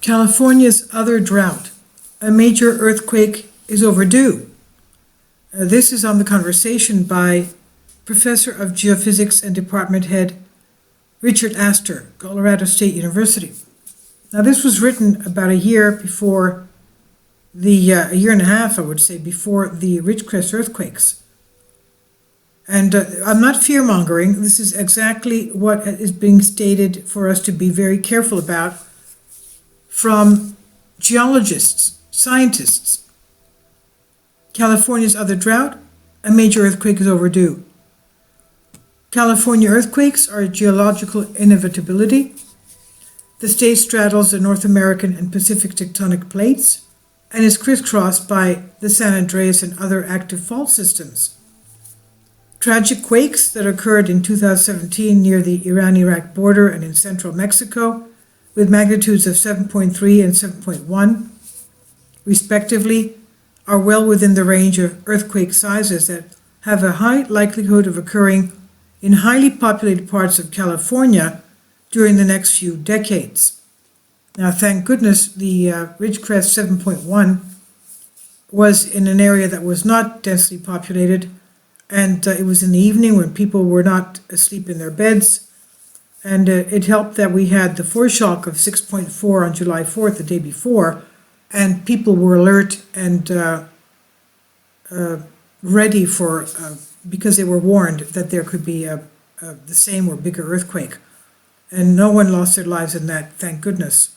California's other drought. A major earthquake is overdue. This is on the conversation by Professor of Geophysics and Department Head Richard Astor, Colorado State University. Now, this was written about a year before a year and a half, I would say, before the Ridgecrest earthquakes. And I'm not fear-mongering. This is exactly what is being stated for us to be very careful about from geologists, scientists. California's other drought, a major earthquake is overdue. California earthquakes are a geological inevitability. The state straddles the North American and Pacific tectonic plates and is crisscrossed by the San Andreas and other active fault systems. Tragic quakes that occurred in 2017 near the Iran-Iraq border and in central Mexico, with magnitudes of 7.3 and 7.1, respectively, are well within the range of earthquake sizes that have a high likelihood of occurring in highly populated parts of California during the next few decades. Now, thank goodness, the Ridgecrest 7.1 was in an area that was not densely populated, and it was in the evening when people were not asleep in their beds, and it helped that we had the foreshock of 6.4 on July 4th, the day before, and people were alert and ready for, because they were warned that there could be the same or bigger earthquake. And no one lost their lives in that, thank goodness.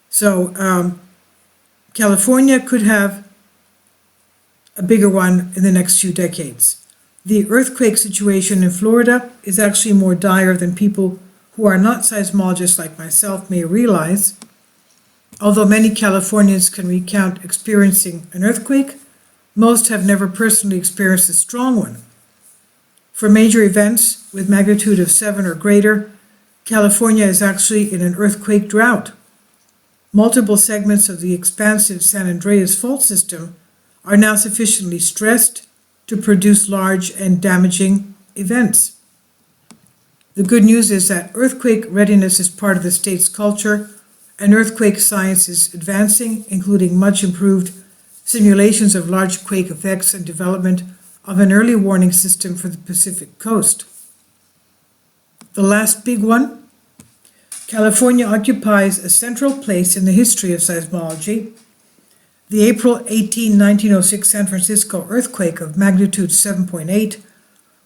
So California could have a bigger one in the next few decades. The earthquake situation in Florida is actually more dire than people who are not seismologists like myself may realize. Although many Californians can recount experiencing an earthquake, most have never personally experienced a strong one. For major events with magnitude of 7 or greater, California is actually in an earthquake drought. Multiple segments of the expansive San Andreas fault system are now sufficiently stressed to produce large and damaging events. The good news is that earthquake readiness is part of the state's culture, and earthquake science is advancing, including much improved simulations of large quake effects and development of an early warning system for the Pacific coast. The last big one, California occupies a central place in the history of seismology. The April 18, 1906 San Francisco earthquake of magnitude 7.8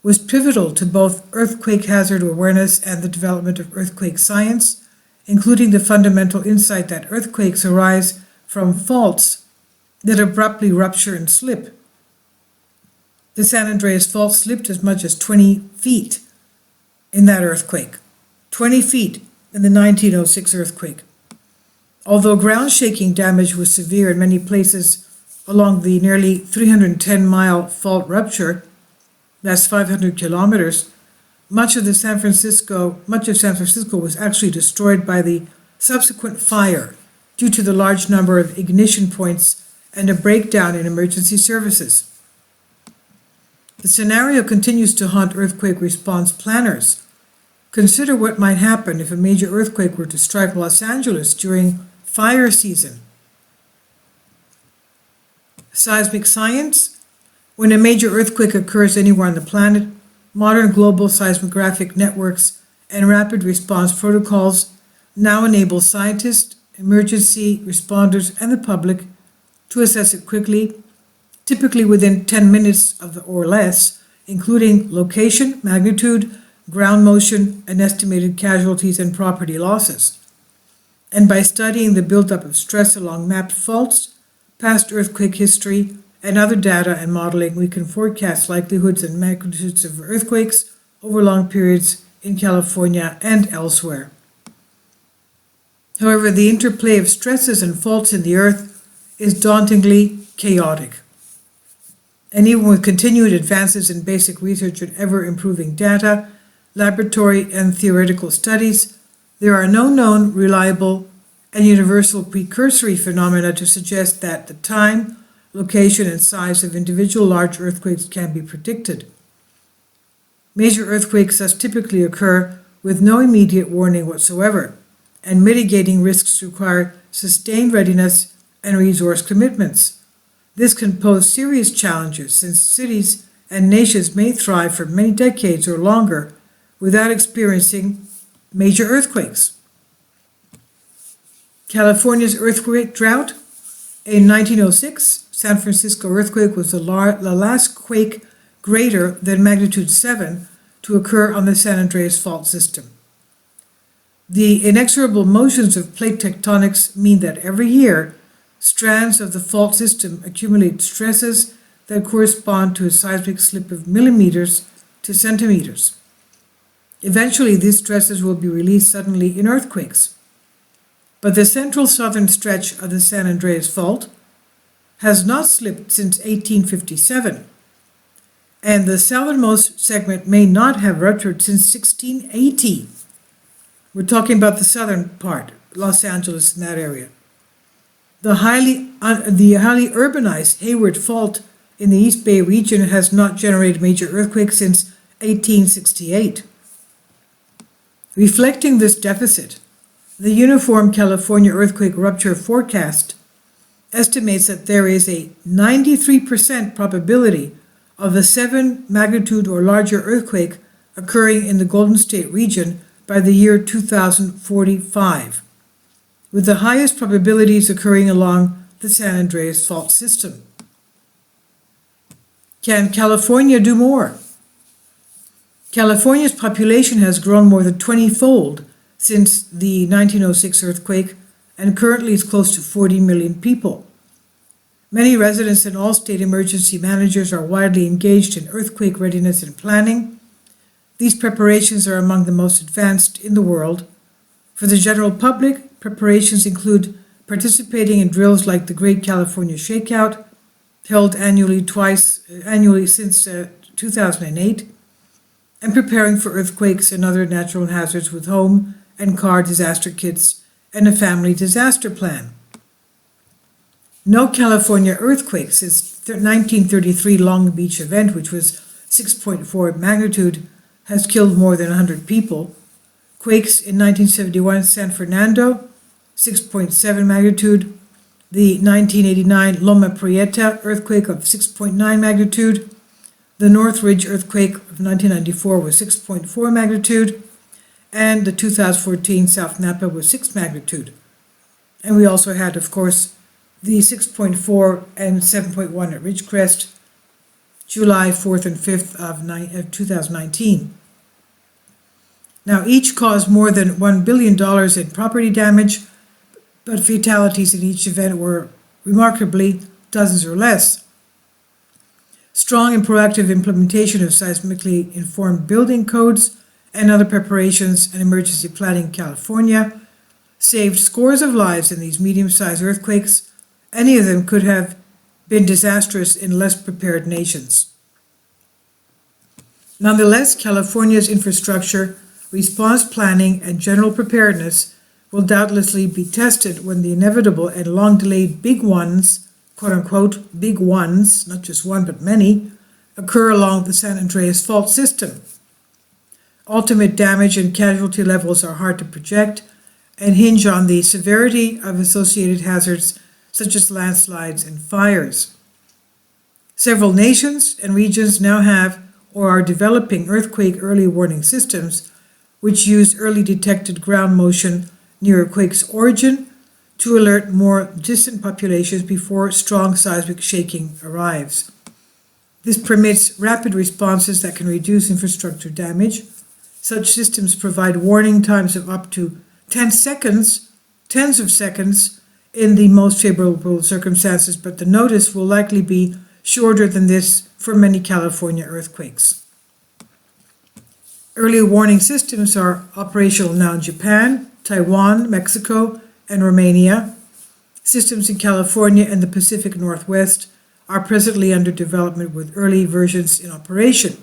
was pivotal to both earthquake hazard awareness and the development of earthquake science, including the fundamental insight that earthquakes arise from faults that abruptly rupture and slip. The San Andreas fault slipped as much as 20 feet in that earthquake, 20 feet in the 1906 earthquake. Although ground shaking damage was severe in many places along the nearly 310-mile fault rupture, that's 500 kilometers, much of San Francisco was actually destroyed by the subsequent fire due to the large number of ignition points and a breakdown in emergency services. The scenario continues to haunt earthquake response planners. Consider what might happen if a major earthquake were to strike Los Angeles during fire season. Seismic science. When a major earthquake occurs anywhere on the planet, modern global seismographic networks and rapid response protocols now enable scientists, emergency responders, and the public to assess it quickly, typically within 10 minutes or less, including location, magnitude, ground motion, and estimated casualties and property losses. And by studying the buildup of stress along mapped faults, past earthquake history, and other data and modeling, we can forecast likelihoods and magnitudes of earthquakes over long periods in California and elsewhere. However, the interplay of stresses and faults in the earth is dauntingly chaotic. And even with continued advances in basic research and ever-improving data, laboratory and theoretical studies, there are no known, reliable, and universal precursory phenomena to suggest that the time, location, and size of individual large earthquakes can be predicted. Major earthquakes thus typically occur with no immediate warning whatsoever, and mitigating risks require sustained readiness and resource commitments. This can pose serious challenges since cities and nations may thrive for many decades or longer without experiencing major earthquakes. California's earthquake drought. In 1906, San Francisco earthquake was the last quake greater than magnitude 7 to occur on the San Andreas fault system. The inexorable motions of plate tectonics mean that every year, strands of the fault system accumulate stresses that correspond to a seismic slip of millimeters to centimeters. Eventually, these stresses will be released suddenly in earthquakes. But the central southern stretch of the San Andreas Fault has not slipped since 1857, and the southernmost segment may not have ruptured since 1680. We're talking about the southern part, Los Angeles and that area. The highly urbanized Hayward Fault in the East Bay region has not generated major earthquakes since 1868. Reflecting this deficit, the Uniform California Earthquake Rupture Forecast estimates that there is a 93% probability of a 7 magnitude or larger earthquake occurring in the Golden State region by the year 2045, with the highest probabilities occurring along the San Andreas Fault system. Can California do more? California's population has grown more than 20-fold since the 1906 earthquake and currently is close to 40 million people. Many residents and all state emergency managers are widely engaged in earthquake readiness and planning. These preparations are among the most advanced in the world. For the general public, preparations include participating in drills like the Great California Shakeout, held annually since 2008, and preparing for earthquakes and other natural hazards with home and car disaster kits and a family disaster plan. No California earthquake since the 1933 Long Beach event, which was 6.4 magnitude, has killed more than 100 people. Quakes in 1971 San Fernando, 6.7 magnitude. The 1989 Loma Prieta earthquake of 6.9 magnitude. The Northridge earthquake of 1994 was 6.4 magnitude. And the 2014 South Napa was 6 magnitude. And we also had, of course, the 6.4 and 7.1 at Ridgecrest, July 4th and 5th of 2019. Now, each caused more than $1 billion in property damage, but fatalities in each event were remarkably dozens or less. Strong and proactive implementation of seismically informed building codes and other preparations and emergency planning in California saved scores of lives in these medium-sized earthquakes. Any of them could have been disastrous in less prepared nations. Nonetheless, California's infrastructure, response planning, and general preparedness will doubtlessly be tested when the inevitable and long-delayed big ones, quote-unquote, big ones, not just one but many, occur along the San Andreas Fault system. Ultimate damage and casualty levels are hard to project and hinge on the severity of associated hazards such as landslides and fires. Several nations and regions now have or are developing earthquake early warning systems which use early detected ground motion near a quake's origin to alert more distant populations before strong seismic shaking arrives. This permits rapid responses that can reduce infrastructure damage. Such systems provide warning times of up to 10 seconds, tens of seconds, in the most favorable circumstances, but the notice will likely be shorter than this for many California earthquakes. Early warning systems are operational now in Japan, Taiwan, Mexico, and Romania. Systems in California and the Pacific Northwest are presently under development with early versions in operation.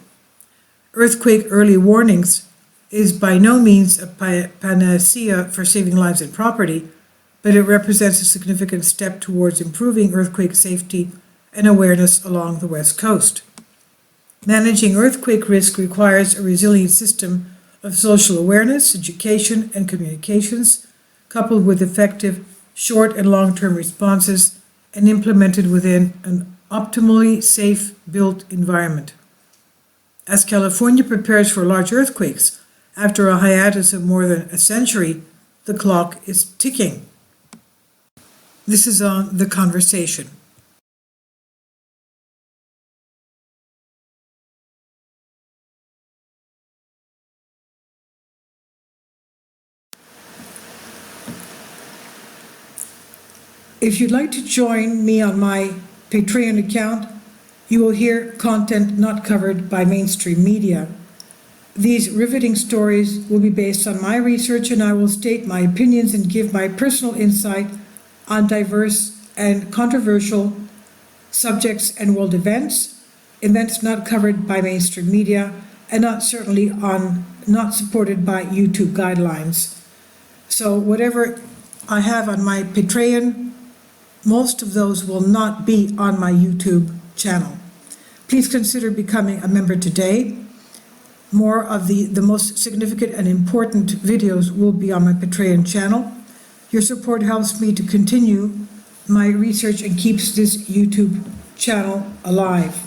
Earthquake early warnings is by no means a panacea for saving lives and property, but it represents a significant step towards improving earthquake safety and awareness along the West Coast. Managing earthquake risk requires a resilient system of social awareness, education, and communications coupled with effective short and long-term responses and implemented within an optimally safe built environment. As California prepares for large earthquakes, after a hiatus of more than a century, the clock is ticking. This is on The Conversation. If you'd like to join me on my Patreon account, you will hear content not covered by mainstream media. These riveting stories will be based on my research, and I will state my opinions and give my personal insight on diverse and controversial subjects and world events not covered by mainstream media, and not supported by YouTube guidelines. So whatever I have on my Patreon, most of those will not be on my YouTube channel. Please consider becoming a member today. More of the most significant and important videos will be on my Patreon channel. Your support helps me to continue my research and keeps this YouTube channel alive.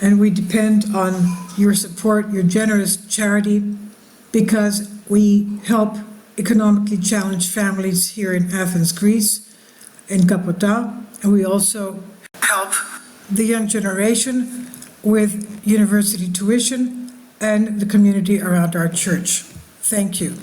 And we depend on your support, your generous charity, because we help economically challenged families here in Athens, Greece, in Kapota, and we also help the young generation with university tuition and the community around our church. Thank you.